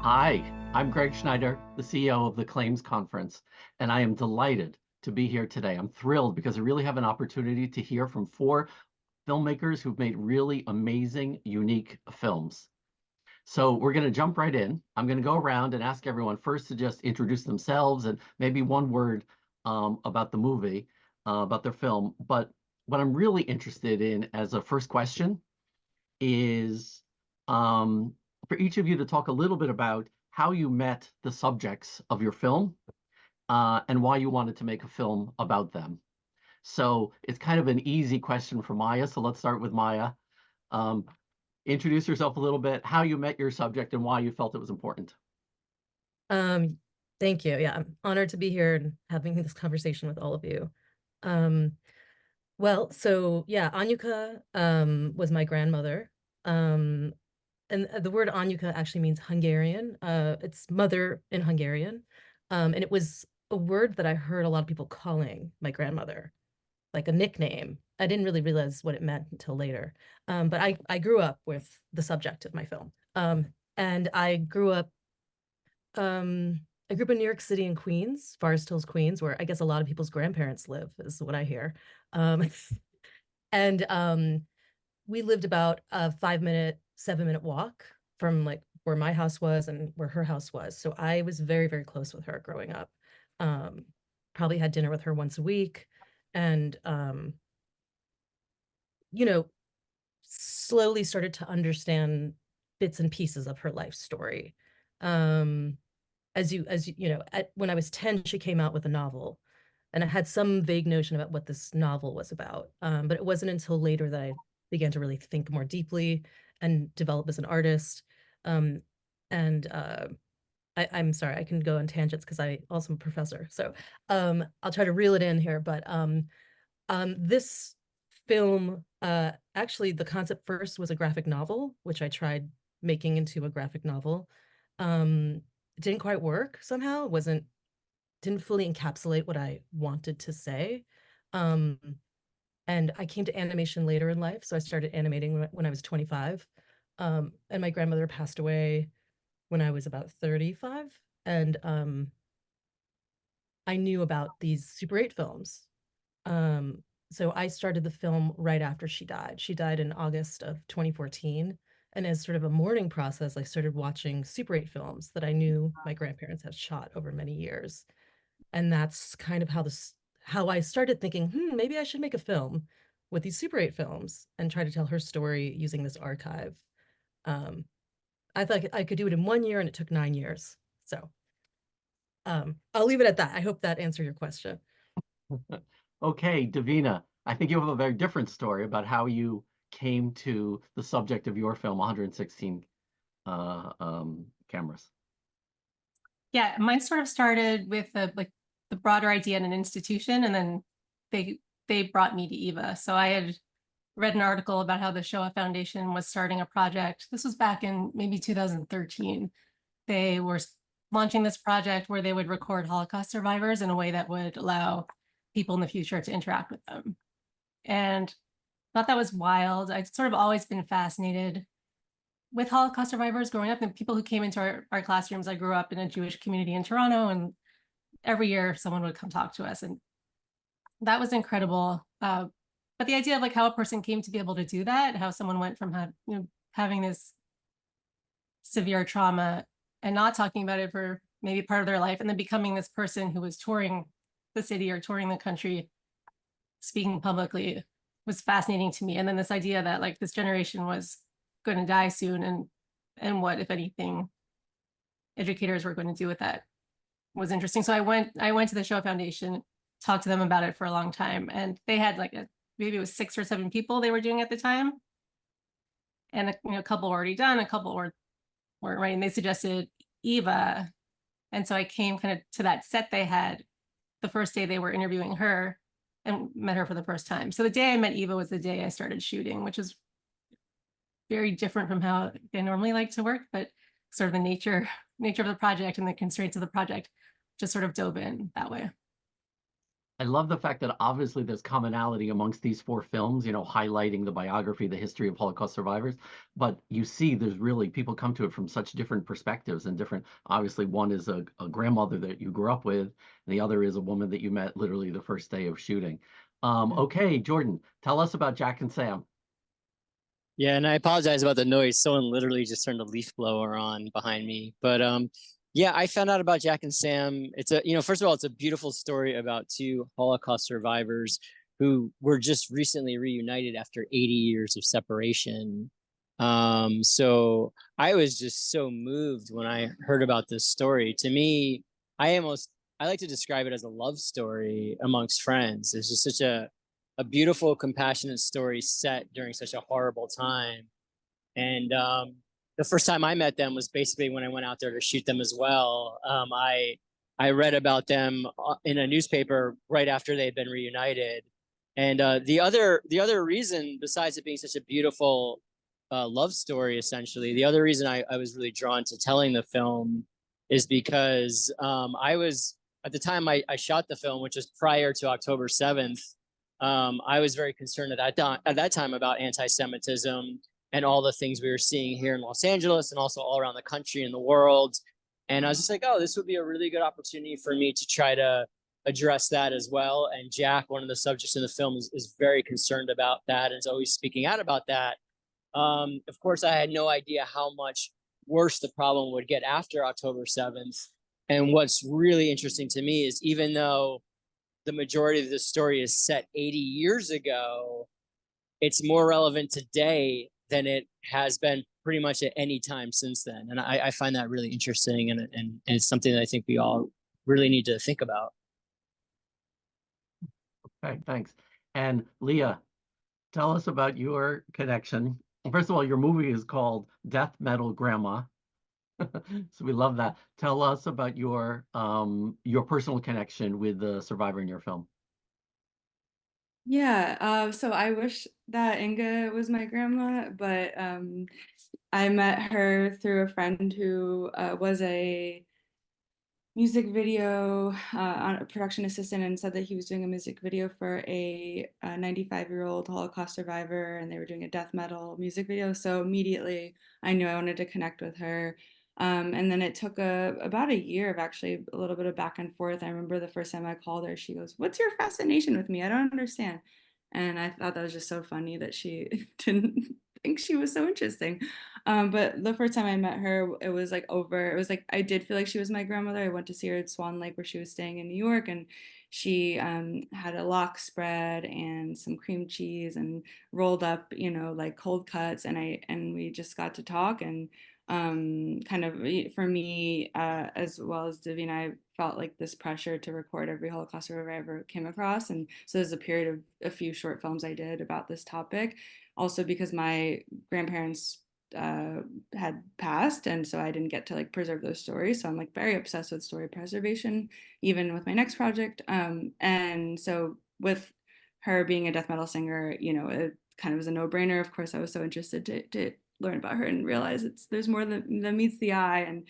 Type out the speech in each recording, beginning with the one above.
Hi, I'm Greg Schneider, the CEO of the Claims Conference, and I am delighted to be here today. I'm thrilled because I really have an opportunity to hear from four filmmakers who've made really amazing, unique films. So we're going to jump right in. I'm going to go around and ask everyone first to just introduce themselves and maybe one word about the movie, about their film. But what I'm really interested in as a first question is for each of you to talk a little bit about how you met the subjects of your film and why you wanted to make a film about them. So it's kind of an easy question for Maya. So let's start with Maya. Um, Introduce yourself a little bit, how you met your subject and why you felt it was important. Um, Thank you. Yeah, I'm honored to be here and having this conversation with all of you. Um, so yeah, Anyuka was my grandmother. Um, and the word Anyuka actually means Hungarian. It's mother in Hungarian. And it was a word that I heard a lot of people calling my grandmother, like a nickname. I didn't really realize what it meant until later. But I grew up with the subject of my film. And um, I grew up in New York City and Queens, Forest Hills, Queens, where I guess a lot of people's grandparents live, is what I hear. Um, and we lived about a 5 minute, 7 minute walk from like where my house was and where her house was. So I was very, very close with her growing up. Um, Probably had dinner with her once a week, and you know, slowly started to understand bits and pieces of her life story. Um, when I was 10, she came out with a novel, and I had some vague notion about what this novel was about. But it wasn't until later that I began to really think more deeply and develop as an artist. Um, and I'm sorry, I can go on tangents because I also am a professor. So I'll try to reel it in here. But this film, actually, the concept first was a graphic novel, which I tried making into a graphic novel. It didn't quite work somehow. It wasn't didn't fully encapsulate what I wanted to say. Um, and I came to animation later in life, so I started animating when I was 25. And my grandmother passed away when I was about 35, and I knew about these Super 8 films. Um, so I started the film right after she died. She died in August of 2014. And as sort of a mourning process, I started watching Super 8 films that I knew my grandparents had shot over many years. And that's kind of how I started thinking, maybe I should make a film with these Super 8 films and try to tell her story using this archive. Um, I thought I could do it in 1 year, and it took 9 years. So I'll leave it at that. I hope that answered your question. Okay, Davina, I think you have a very different story about how you came to the subject of your film, 116 cameras. Yeah, mine sort of started with the broader idea in an institution, and then they brought me to Eva. So I had read an article about how the Shoah Foundation was starting a project. This was back in maybe 2013. They were launching this project where they would record Holocaust survivors in a way that would allow people in the future to interact with them. And thought that was wild. I'd sort of always been fascinated with Holocaust survivors growing up and people who came into our classrooms. I grew up in a Jewish community in Toronto, and every year someone would come talk to us, and that was incredible. But the idea of like how a person came to be able to do that, how someone went from having this severe trauma and not talking about it for maybe part of their life, and then becoming this person who was touring the city or touring the country, speaking publicly, was fascinating to me. And then this idea that like this generation was going to die soon, and what, if anything, educators were going to do with that was interesting. So I went to the Shoah Foundation, talked to them about it for a long time, and they had like maybe it was 6 or 7 people they were doing at the time, and a couple were already done, a couple weren't right, and they suggested Eva, and so I came kind of to that set they had the first day they were interviewing her, and met her for the first time. So the day I met Eva was the day I started shooting, which is very different from how I normally like to work, but sort of the nature of the project and the constraints of the project just sort of dove in that way. I love the fact that obviously there's commonality amongst these four films, highlighting the biography, the history of Holocaust survivors. But you see, there's really people come to it from such different perspectives and different. Obviously, one is a grandmother that you grew up with, and the other is a woman that you met literally the first day of shooting. Okay, Jordan, tell us about Jack and Sam. Yeah, and I apologize about the noise. Someone literally just turned a leaf blower on behind me. But yeah, I found out about Jack and Sam. It's first of all, it's a beautiful story about two Holocaust survivors who were just recently reunited after 80 years of separation. So I was just so moved when I heard about this story. To me, I like to describe it as a love story amongst friends. It's just such a beautiful, compassionate story set during such a horrible time. And the first time I met them was basically when I went out there to shoot them as well. I read about them in a newspaper right after they had been reunited. And the other reason, besides it being such a beautiful love story, essentially, the other reason I was really drawn to telling the film is because I was at the time I shot the film, which was prior to October 7th. I was very concerned at that time about anti-Semitism and all the things we were seeing here in Los Angeles and also all around the country and the world. And I was just like, oh, this would be a really good opportunity for me to try to address that as well. And Jack, one of the subjects in the film, is very concerned about that and is always speaking out about that. Of course, I had no idea how much worse the problem would get after October 7th. And what's really interesting to me is even though the majority of the story is set 80 years ago, it's more relevant today than it has been pretty much at any time since then. And I find that really interesting, and it's something that I think we all really need to think about. Okay, thanks. And Leah, tell us about your connection. First of all, your movie is called Death Metal Grandma. So we love that. Tell us about your personal connection with the survivor in your film. Yeah, so I wish that Inga was my grandma, but I met her through a friend who was a music video on a production assistant, and said that he was doing a music video for a 95-year-old Holocaust survivor, and they were doing a death metal music video. So immediately I knew I wanted to connect with her. And then it took about a year of actually a little bit of back and forth. I remember the first time I called her, she goes, "What's your fascination with me? I don't understand." And I thought that was just so funny that she didn't think she was so interesting. But the first time I met her, it was like I did feel like she was my grandmother. I went to see her at Swan Lake where she was staying in New York, and she had a lox spread and some cream cheese and rolled up, like cold cuts. And we just got to talk, and kind of for me, as well as Davina, I felt like this pressure to record every Holocaust survivor I ever came across. And so there's a period of a few short films I did about this topic. Also because my grandparents had passed, and so I didn't get to like preserve those stories. So I'm like very obsessed with story preservation, even with my next project. And so with her being a death metal singer, it kind of was a no-brainer. Of course, I was so interested to learn about her and realize there's more than meets the eye, and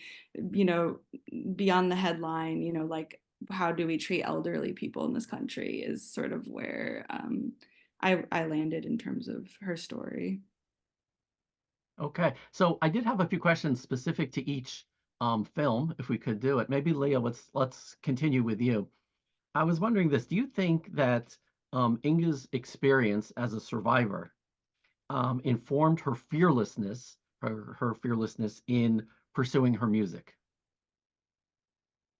beyond the headline, like how do we treat elderly people in this country is sort of where I landed in terms of her story. Okay, so I did have a few questions specific to each film, if we could do it. Maybe Leah, let's continue with you. I was wondering this: do you think that Inga's experience as a survivor informed her fearlessness, her fearlessness in pursuing her music?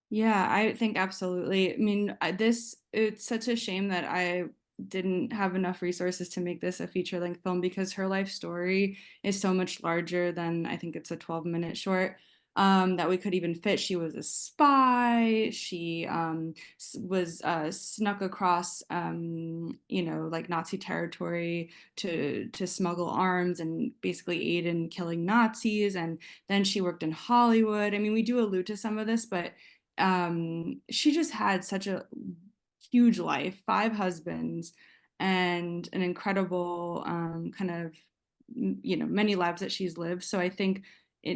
Yeah, I think absolutely. I mean, it's such a shame that I didn't have enough resources to make this a feature-length film, because her life story is so much larger than, I think it's a 12-minute short, that we could even fit. She was a spy. She was snuck across, like Nazi territory to smuggle arms and basically aid in killing Nazis. And then she worked in Hollywood. I mean, we do allude to some of this, but she just had such a huge life, 5 husbands, and an incredible kind of many lives that she's lived. So I think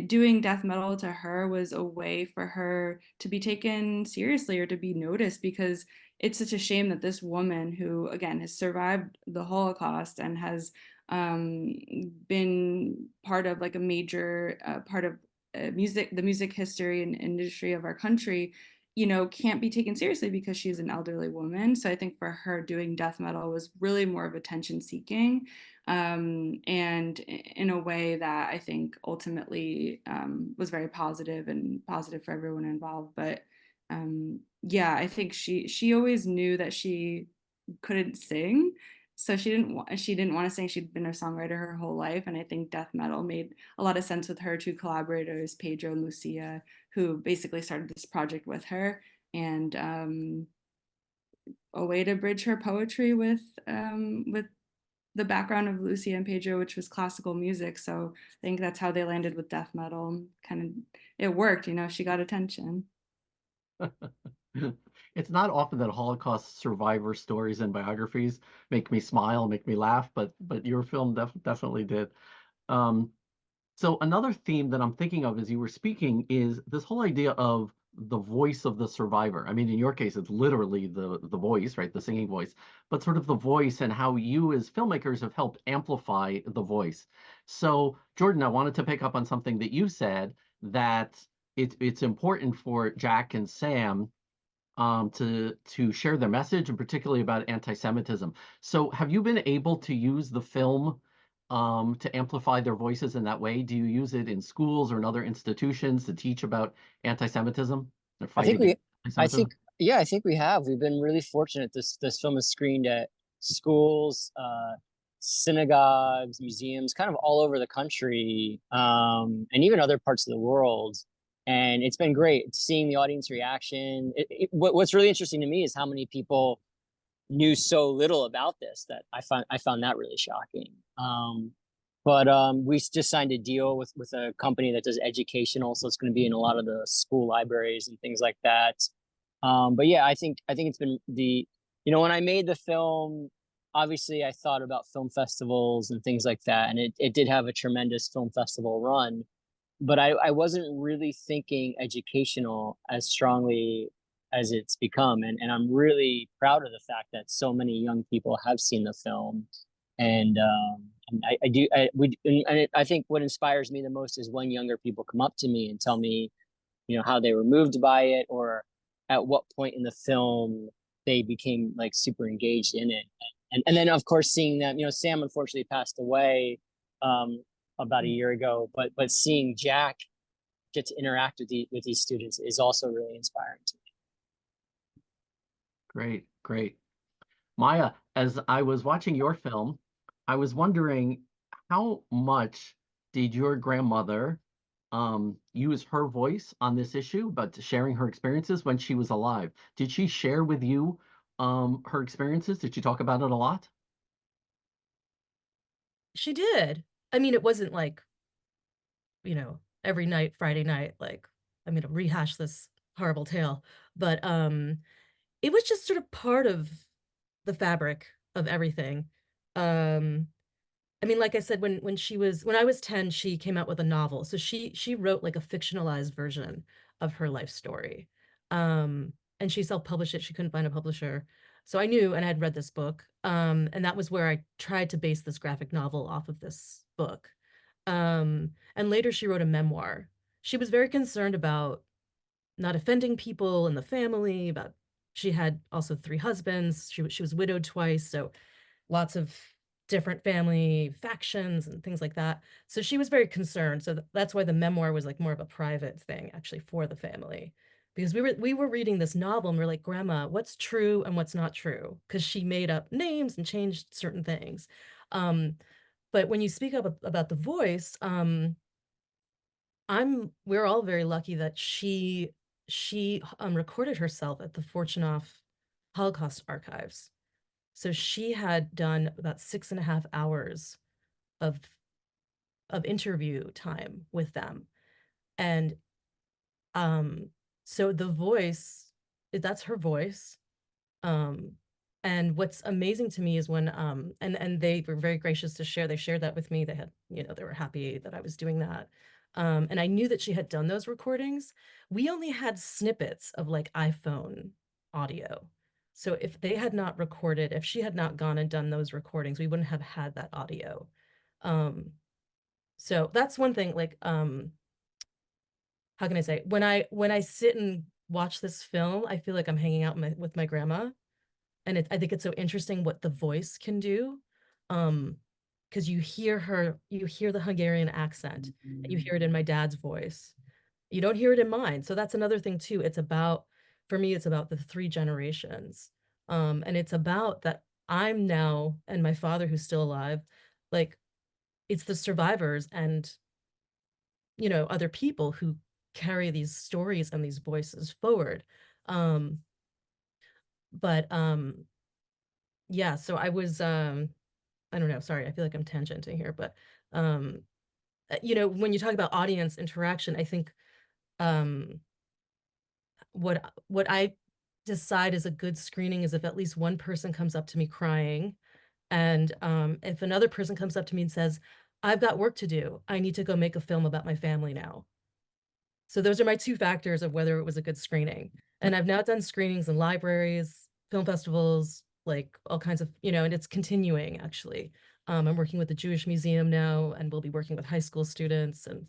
doing death metal to her was a way for her to be taken seriously or to be noticed, because it's such a shame that this woman, who again has survived the Holocaust and has been part of like a major part of the music history and industry of our country, can't be taken seriously because she's an elderly woman. So I think for her, doing death metal was really more of attention seeking, and in a way that I think ultimately was very positive and positive for everyone involved. But yeah, I think she always knew that she couldn't sing, so she didn't want to sing. She'd been a songwriter her whole life, and I think death metal made a lot of sense with her two collaborators, Pedro and Lucia, who basically started this project with her, and a way to bridge her poetry with the background of Lucia and Pedro, which was classical music. So I think that's how they landed with death metal. Kind of, it worked. She got attention. It's not often that Holocaust survivor stories and biographies make me smile, make me laugh, but your film definitely did. So another theme that I'm thinking of as you were speaking is this whole idea of the voice of the survivor. I mean, in your case, it's literally the voice, right? The singing voice, but sort of the voice and how you as filmmakers have helped amplify the voice. So Jordan, I wanted to pick up on something that you said, that it's important for Jack and Sam to share their message, and particularly about anti-Semitism. So have you been able to use the film to amplify their voices in that way? Do you use it in schools or in other institutions to teach about anti-Semitism or I think fighting I anti-Semitism? think, yeah, I think we have. We've been really fortunate. This film is screened at schools, synagogues, museums, kind of all over the country, and even other parts of the world. And it's been great seeing the audience reaction. What's really interesting to me is how many people knew so little about this, that I found that really shocking. But we just signed a deal with a company that does educational, so it's going to be in a lot of the school libraries and things like that. But yeah, I think it's been when I made the film, obviously I thought about film festivals and things like that, and it did have a tremendous film festival run, but I wasn't really thinking educational as strongly as it's become. And I'm really proud of the fact that so many young people have seen the film. And I think what inspires me the most is when younger people come up to me and tell me, how they were moved by it, or at what point in the film they became like super engaged in it. And then of course seeing them, Sam unfortunately passed away about a year ago, but seeing Jack get to interact with these students is also really inspiring to me. Great, great. Maya, as I was watching your film, I was wondering, how much did your grandmother use her voice on this issue, but sharing her experiences when she was alive? Did she share with you her experiences? Did she talk about it a lot? She did. I mean, it wasn't like, every night, Friday night, like, I'm going to rehash this horrible tale, but it was just sort of part of the fabric of everything. I mean, like I said, when I was 10, she came out with a novel. So she wrote like a fictionalized version of her life story. And she self-published it. She couldn't find a publisher. So I knew, and I had read this book. And that was where I tried to base this graphic novel off of this book. And later she wrote a memoir. She was very concerned about not offending people in the family, about she had also 3 husbands. She was widowed twice, so lots of different family factions and things like that. So she was very concerned. So that's why the memoir was like more of a private thing actually for the family. Because we were reading this novel and we're like, Grandma, what's true and what's not true? Because she made up names and changed certain things. But when you speak up about the voice, we're all very lucky that she recorded herself at the Fortunoff Holocaust Archives. So she had done about 6.5 hours of interview time with them. And so the voice, that's her voice. And what's amazing to me is when and they were very gracious to share. They shared that with me. They had, they were happy that I was doing that. And I knew that she had done those recordings. We only had snippets of like iPhone audio. So if they had not recorded, if she had not gone and done those recordings, we wouldn't have had that audio. So that's one thing, like, how can I say, when I sit and watch this film, I feel like I'm hanging out with my grandma. And I think it's so interesting what the voice can do. Because you hear the Hungarian accent, and you hear it in my dad's voice. You don't hear it in mine. So that's another thing too. For me, it's about the three generations. And it's about that I'm now, and my father who's still alive, like it's the survivors and, other people who carry these stories and these voices forward. But yeah, so I was, I don't know, sorry, I feel like I'm tangenting here, but when you talk about audience interaction, I think what I decide is a good screening is if at least one person comes up to me crying, and if another person comes up to me and says, I've got work to do, I need to go make a film about my family now. So those are my two factors of whether it was a good screening. And I've now done screenings in libraries, film festivals, like all kinds of, and it's continuing actually. I'm working with the Jewish Museum now, and we'll be working with high school students and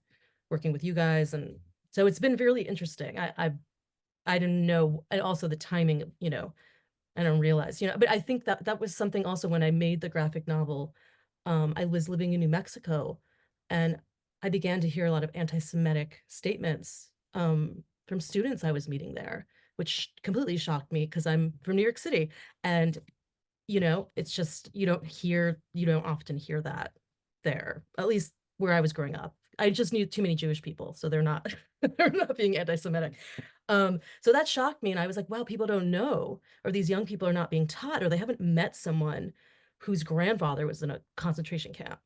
working with you guys. And so it's been really interesting. I didn't know, and also the timing, I don't realize, but I think that was something also when I made the graphic novel. I was living in New Mexico, and I began to hear a lot of anti-Semitic statements from students I was meeting there, which completely shocked me because I'm from New York City. And, it's just, you don't often hear that there, at least where I was growing up. I just knew too many Jewish people, so they're not, they're not being anti-Semitic. So that shocked me. And I was like, wow, people don't know, or these young people are not being taught, or they haven't met someone whose grandfather was in a concentration camp.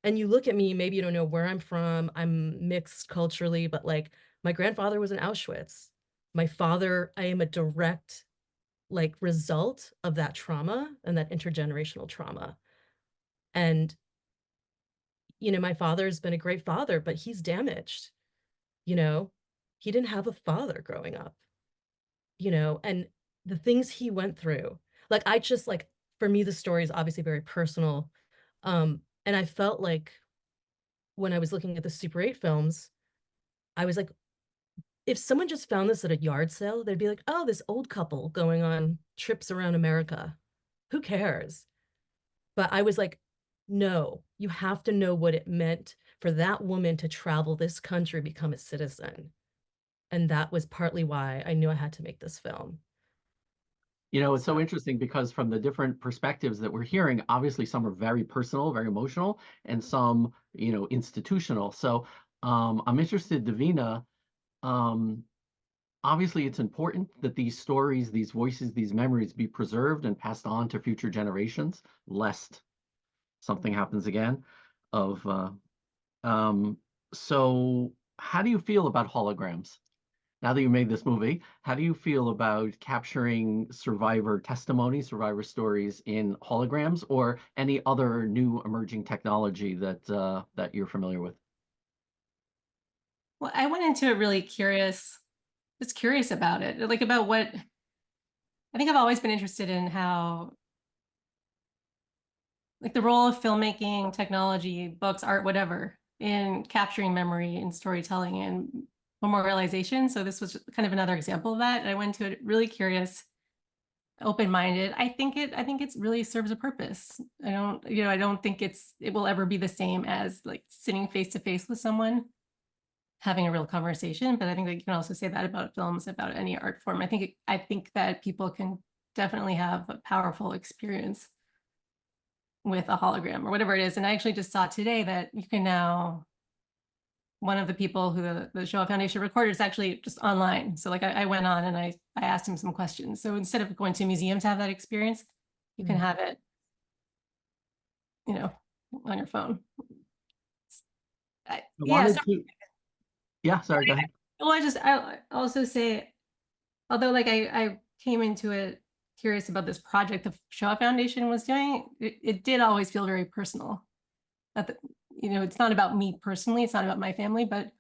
And you look at me, maybe you don't know where I'm from. I'm mixed culturally, but like my grandfather was in Auschwitz. My father, I am a direct like result of that trauma and that intergenerational trauma. And, my father's been a great father, but he's damaged. He didn't have a father growing up, and the things he went through. Like I just like, for me, the story is obviously very personal. And I felt like when I was looking at the Super 8 films, I was like, if someone just found this at a yard sale, they'd be like, oh, this old couple going on trips around America. Who cares? But I was like, no, you have to know what it meant for that woman to travel this country, become a citizen. And that was partly why I knew I had to make this film. It's so interesting because from the different perspectives that we're hearing, obviously some are very personal, very emotional, and some, institutional. So I'm interested, Davina, obviously it's important that these stories, these voices, these memories be preserved and passed on to future generations, lest something happens again. So how do you feel about holograms? Now that you made this movie, how do you feel about capturing survivor testimony, survivor stories in holograms, or any other new emerging technology that you're familiar with? Well, I went into it really curious about it, like about what I think I've always been interested in, how like the role of filmmaking, technology, books, art, whatever, in capturing memory and storytelling and memorialization. So this was kind of another example of that. And I went to it really curious, open-minded. I think it really serves a purpose. I don't think it will ever be the same as like sitting face to face with someone, having a real conversation. But I think that you can also say that about films, about any art form. I think that people can definitely have a powerful experience with a hologram or whatever it is. And I actually just saw today that you can now, one of the people who the Shoah Foundation recorded is actually just online. So like I went on and I asked him some questions. So instead of going to a museum to have that experience, you can have it, on your phone. Yeah, sorry, go ahead. Well, I also say, although like I came into it curious about this project the Shoah Foundation was doing, it did always feel very personal. it's not about me personally, it's not about my family, but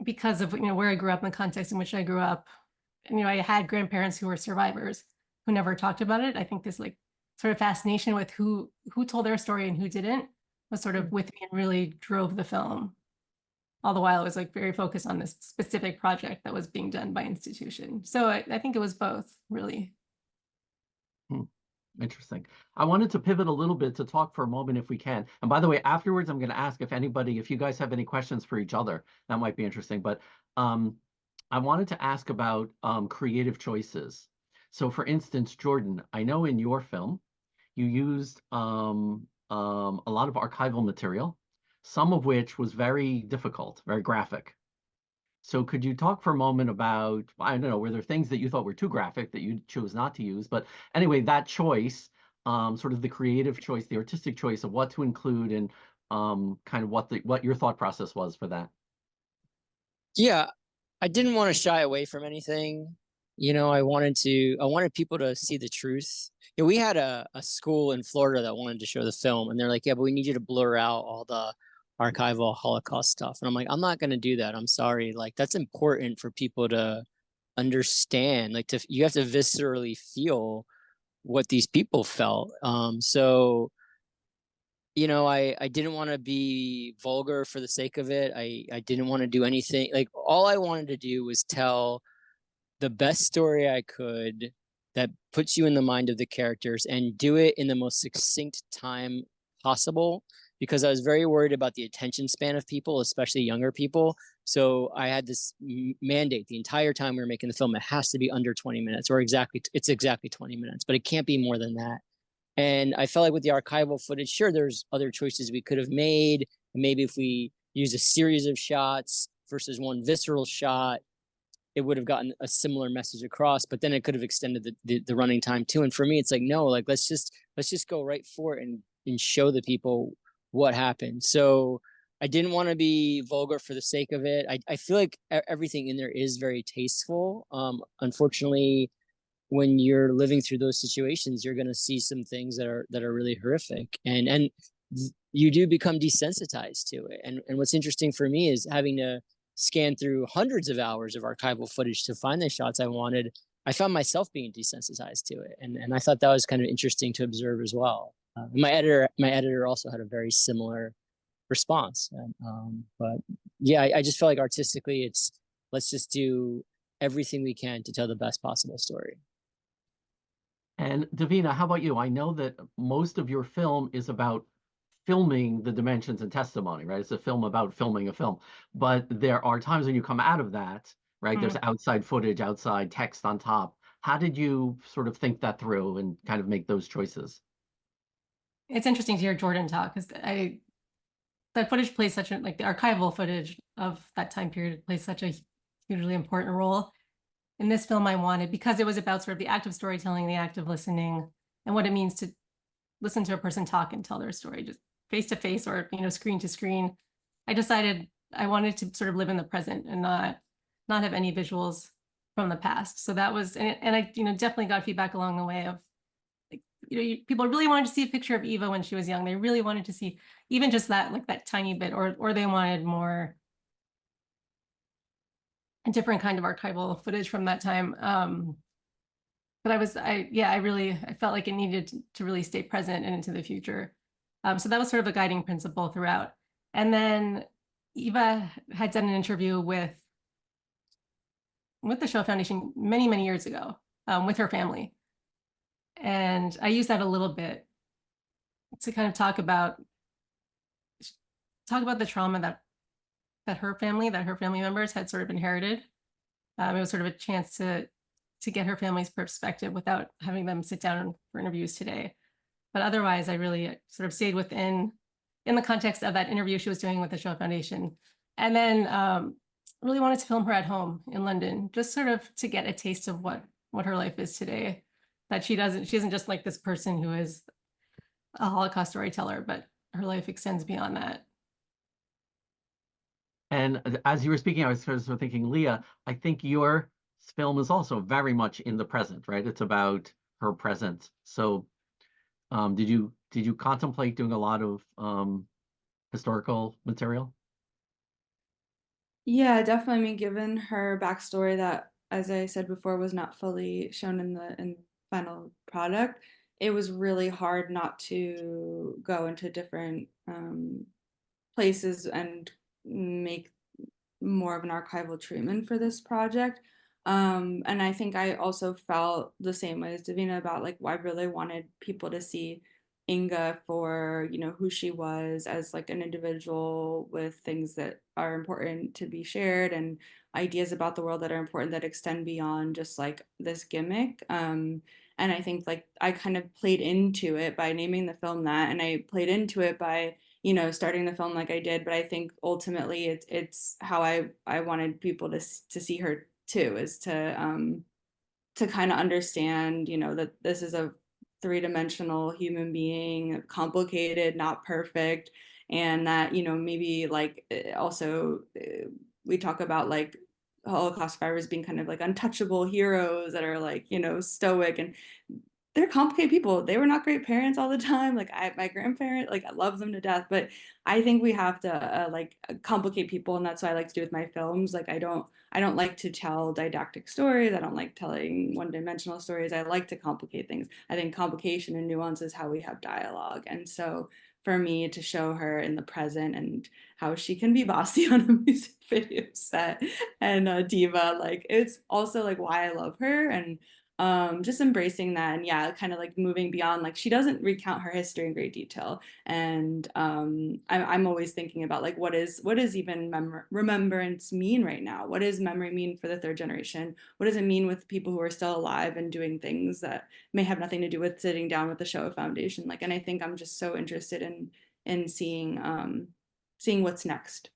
because of, where I grew up and the context in which I grew up, and, I had grandparents who were survivors who never talked about it. I think this like sort of fascination with who told their story and who didn't was sort of with me and really drove the film. All the while, it was like very focused on this specific project that was being done by institution. So I think it was both, really. Interesting. I wanted to pivot a little bit to talk for a moment if we can. And by the way, afterwards, I'm going to ask if you guys have any questions for each other. That might be interesting. But I wanted to ask about creative choices. So for instance, Jordan, I know in your film, you used a lot of archival material, some of which was very difficult, very graphic. So could you talk for a moment about, I don't know, were there things that you thought were too graphic that you chose not to use? But anyway, that choice, sort of the creative choice, the artistic choice of what to include and kind of what your thought process was for that. Yeah, I didn't want to shy away from anything. I wanted people to see the truth. We had a school in Florida that wanted to show the film, and they're like, yeah, but we need you to blur out all the archival Holocaust stuff. And I'm like, I'm not going to do that. I'm sorry. Like, that's important for people to understand. Like, you have to viscerally feel what these people felt. So, I didn't want to be vulgar for the sake of it. I didn't want to do anything. Like, all I wanted to do was tell the best story I could that puts you in the mind of the characters and do it in the most succinct time possible, because I was very worried about the attention span of people, especially younger people. So I had this mandate the entire time we were making the film. It has to be under 20 minutes, or it's exactly 20 minutes, but it can't be more than that. And I felt like with the archival footage, sure, there's other choices we could have made. Maybe if we use a series of shots versus one visceral shot, it would have gotten a similar message across, but then it could have extended the running time too. And for me, it's like, no, like, let's just go right for it and show the people what happened. So I didn't want to be vulgar for the sake of it. I feel like everything in there is very tasteful. Unfortunately, when you're living through those situations, you're going to see some things that are really horrific, and you do become desensitized to it. And what's interesting for me is having to scan through hundreds of hours of archival footage to find the shots I wanted. I found myself being desensitized to it, and I thought that was kind of interesting to observe as well. My editor also had a very similar response. But yeah, I just felt like artistically, let's just do everything we can to tell the best possible story. And Davina, how about you? I know that most of your film is about filming the dimensions and testimony, right? It's a film about filming a film, but there are times when you come out of that, right? There's outside footage, outside text on top. How did you sort of think that through and kind of make those choices? It's interesting to hear Jordan talk, because that footage plays such the archival footage of that time period plays such a hugely important role. In this film, I wanted, because it was about sort of the act of storytelling, the act of listening, and what it means to listen to a person talk and tell their story, just face to face or screen to screen. I decided I wanted to sort of live in the present and not have any visuals from the past. So that was, and I definitely got feedback along the way of people really wanted to see a picture of Eva when she was young. They really wanted to see even just that, like that tiny bit, or they wanted more, a different kind of archival footage from that time. But I felt like it needed to really stay present and into the future. So that was sort of a guiding principle throughout. And then Eva had done an interview with the Shoah Foundation many, many years ago with her family. And I used that a little bit to kind of talk about the trauma that her family members had sort of inherited. It was sort of a chance to get her family's perspective without having them sit down for interviews today. But otherwise, I really sort of stayed in the context of that interview she was doing with the Shoah Foundation. And then really wanted to film her at home in London, just sort of to get a taste of what her life is today. That she isn't just like this person who is a Holocaust storyteller, but her life extends beyond that. And as you were speaking, I was sort of thinking, Leah, I think your film is also very much in the present, right? It's about her present. So Did you contemplate doing a lot of historical material? Yeah, definitely. I mean, given her backstory that, as I said before, was not fully shown in the final product, it was really hard not to go into different places and make more of an archival treatment for this project. And I think I also felt the same way as Davina about like I really wanted people to see Inga for, you know, who she was as like an individual with things that are important to be shared and ideas about the world that are important that extend beyond just like this gimmick. And I think like I kind of played into it by naming the film that, and I played into it by, you know, starting the film like I did. But I think ultimately it's how I wanted people to see her too, is to kind of understand, you know, that this is a three-dimensional human being, complicated, not perfect, and that, you know, maybe like also we talk about like Holocaust survivors being kind of like untouchable heroes that are like, you know, stoic, and they're complicated people. They were not great parents all the time. Like my grandparent, like I love them to death, but I think we have to complicate people, and that's what I like to do with my films. Like I don't like to tell didactic stories. I don't like telling one-dimensional stories. I like to complicate things. I think complication and nuance is how we have dialogue. And so for me to show her in the present and how she can be bossy on a music video set and a diva, like it's also like why I love her, and just embracing that, and yeah, kind of like moving beyond, like she doesn't recount her history in great detail, and I'm always thinking about like what is even remembrance mean right now, what does memory mean for the third generation, what does it mean with people who are still alive and doing things that may have nothing to do with sitting down with the Shoah Foundation, like, and I think I'm just so interested in seeing what's next.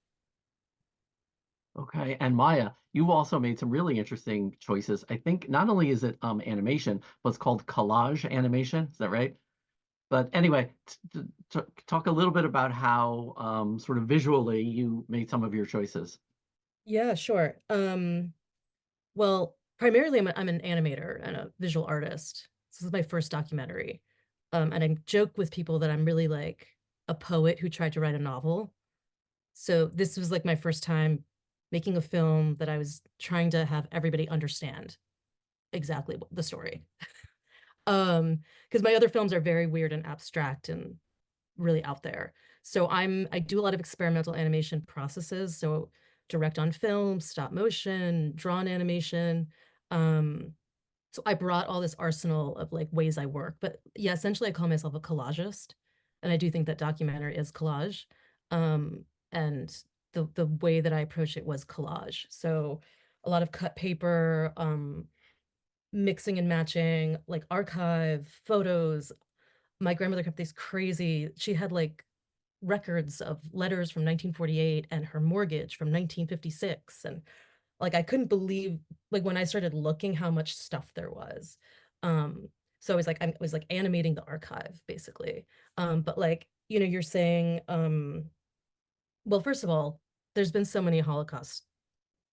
Okay, and Maya, you also made some really interesting choices. I think not only is it animation, but it's called collage animation. Is that right? But anyway, talk a little bit about how sort of visually you made some of your choices. Yeah, sure. Well, primarily I'm an animator and a visual artist. This is my first documentary. And I joke with people that I'm really like a poet who tried to write a novel. So this was like my first time making a film that I was trying to have everybody understand exactly the story. Because my other films are very weird and abstract and really out there. So I do a lot of experimental animation processes. So direct on film, stop motion, drawn animation. Um, so I brought all this arsenal of like ways I work. But yeah, essentially I call myself a collagist. And I do think that documentary is collage. And the way that I approached it was collage. So a lot of cut paper, mixing and matching, like archive photos. My grandmother kept these crazy, she had like records of letters from 1948 and her mortgage from 1956. And like, I couldn't believe, like when I started looking how much stuff there was. Um, so I was like animating the archive basically. But like, you know, you're saying, well, first of all, there's been so many Holocaust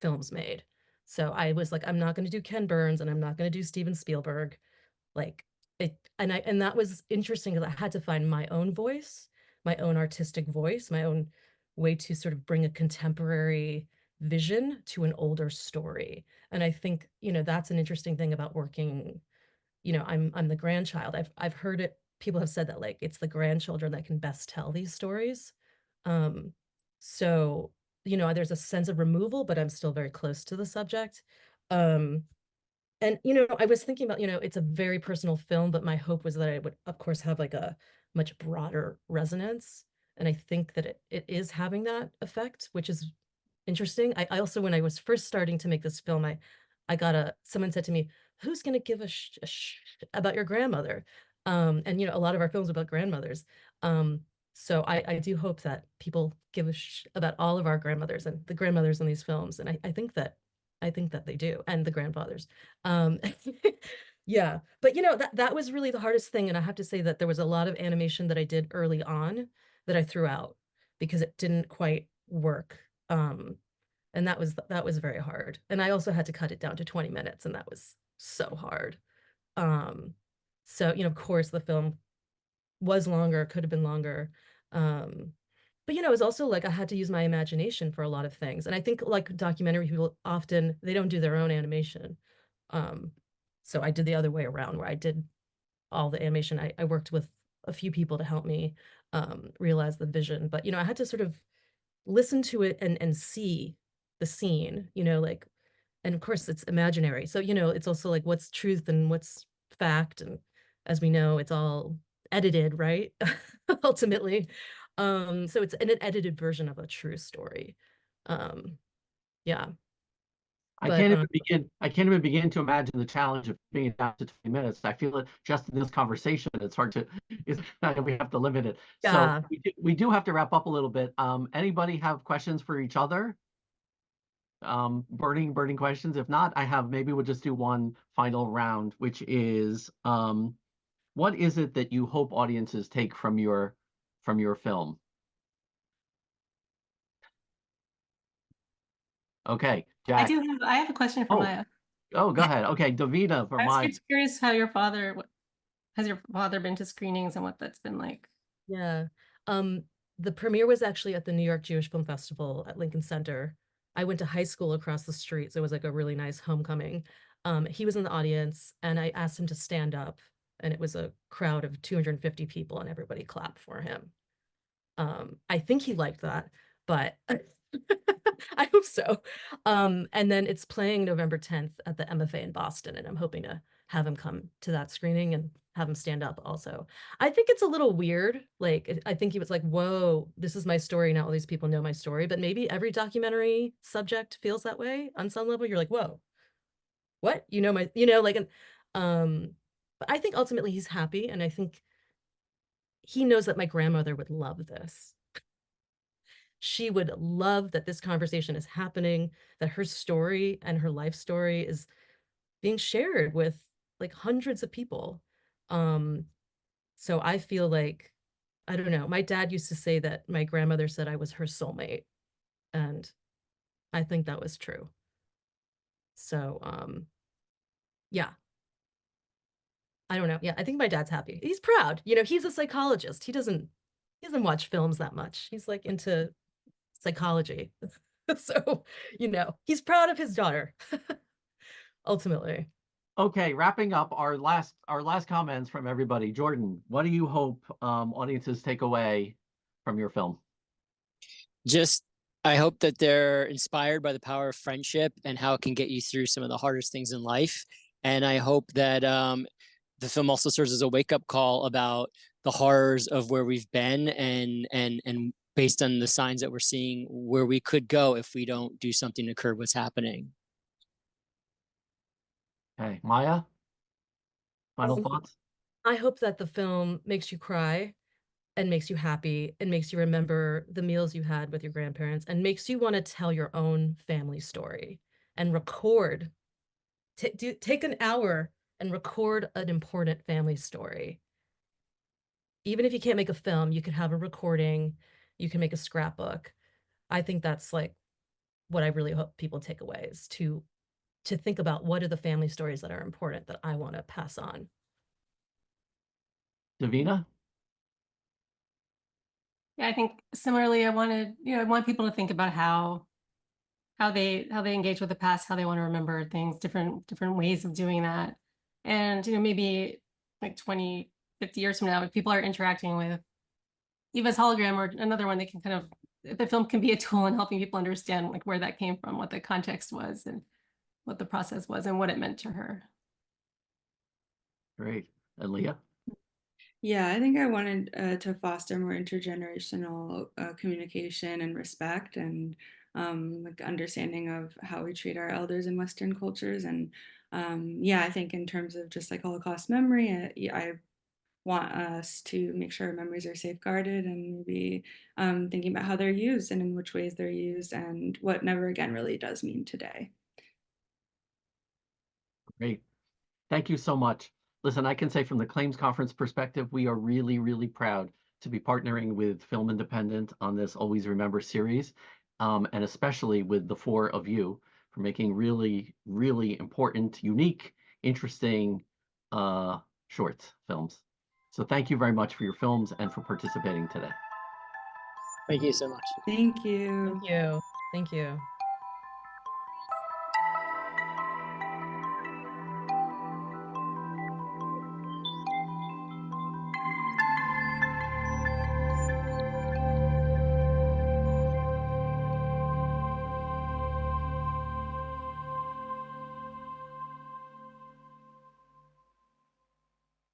films made. So I was like, I'm not going to do Ken Burns and I'm not going to do Steven Spielberg. Like and that was interesting because I had to find my own voice, my own artistic voice, my own way to sort of bring a contemporary vision to an older story. And I think, you know, that's an interesting thing about working, you know, I'm the grandchild. I've heard it, people have said that like it's the grandchildren that can best tell these stories. Um, so, you know, there's a sense of removal, but I'm still very close to the subject. Um, and, you know, I was thinking about, you know, it's a very personal film, but my hope was that I would, of course, have like a much broader resonance. And I think that it is having that effect, which is interesting. I also, when I was first starting to make this film, I got someone said to me, who's going to give a about your grandmother? And, you know, a lot of our films are about grandmothers. So I do hope that people give a about all of our grandmothers and the grandmothers in these films. And I think that they do, and the grandfathers. Um, yeah, but you know, that was really the hardest thing. And I have to say that there was a lot of animation that I did early on that I threw out because it didn't quite work. And that was very hard. And I also had to cut it down to 20 minutes, and that was so hard. Um, so, you know, of course, the film was longer, could have been longer. But you know, it was also like I had to use my imagination for a lot of things. And I think like documentary people often, they don't do their own animation. So I did the other way around where I did all the animation. I worked with a few people to help me realize the vision. But you know, I had to sort of listen to it and see the scene, you know, like, and of course it's imaginary. So, you know, it's also like what's truth and what's fact. And as we know, it's all edited, right? Ultimately. So it's an edited version of a true story. Yeah. But I can't even begin to imagine the challenge of being down to 20 minutes. I feel it just in this conversation. It's hard to, we have to limit it. So yeah. we do have to wrap up a little bit. Anybody have questions for each other? Burning questions. If not, maybe we'll just do one final round, which is, what is it that you hope audiences take from your film? Okay, Jack. I have a question for Oh, Maya. go ahead. Okay, Davina for I was Maya. just curious how has your father been to screenings and what that's been like? Yeah. The premiere was actually at the New York Jewish Film Festival at Lincoln Center. I went to high school across the street, so it was like a really nice homecoming. He was in the audience, and I asked him to stand up, and it was a crowd of 250 people, and everybody clapped for him. I think he liked that, but I hope so. And then it's playing November 10th at the MFA in Boston, and I'm hoping to have him come to that screening and have him stand up also. I think it's a little weird. Like, I think he was like, whoa, this is my story. Now all these people know my story. But maybe every documentary subject feels that way on some level. You're like, whoa, what? You know, like, but I think ultimately he's happy. And I think he knows that my grandmother would love this. She would love that this conversation is happening, that her story and her life story is being shared with like hundreds of people. So I feel like, I don't know, my dad used to say that my grandmother said I was her soulmate, and I think that was true. So yeah, I don't know. Yeah, I think my dad's happy. He's proud. You know, he's a psychologist. He doesn't watch films that much. He's like into psychology. So, you know, he's proud of his daughter, ultimately. Okay, wrapping up our last comments from everybody. Jordan, what do you hope audiences take away from your film? Just, I hope that they're inspired by the power of friendship and how it can get you through some of the hardest things in life. And I hope that the film also serves as a wake-up call about the horrors of where we've been, and based on the signs that we're seeing, where we could go if we don't do something to curb what's happening. Okay, Maya, final Um, thoughts? I hope that the film makes you cry and makes you happy and makes you remember the meals you had with your grandparents and makes you want to tell your own family story and record. Take an hour and record an important family story. Even if you can't make a film, you could have a recording, you can make a scrapbook. I think that's like what I really hope people take away is to think about what are the family stories that are important that I want to pass on. Davina? Yeah, I think similarly, I want people to think about how they engage with the past, how they want to remember things, different ways of doing that. And maybe like 20, 50 years from now, if people are interacting with Eva's hologram or another one, they can the film can be a tool in helping people understand like where that came from, what the context was, and what the process was, and what it meant to her. Great. And Leah? Yeah, I think I wanted to foster more intergenerational communication and respect, and like understanding of how we treat our elders in Western cultures. And yeah, I think in terms of just like Holocaust memory, I want us to make sure our memories are safeguarded, and maybe thinking about how they're used and in which ways they're used and what never again really does mean today. Great. Thank you so much. Listen, I can say from the Claims Conference perspective, we are really, really proud to be partnering with Film Independent on this Always Remember series, and especially with the four of you for making really, really important, unique, interesting short films. So thank you very much for your films and for participating today. Thank you so much. Thank you. Thank you. Thank you.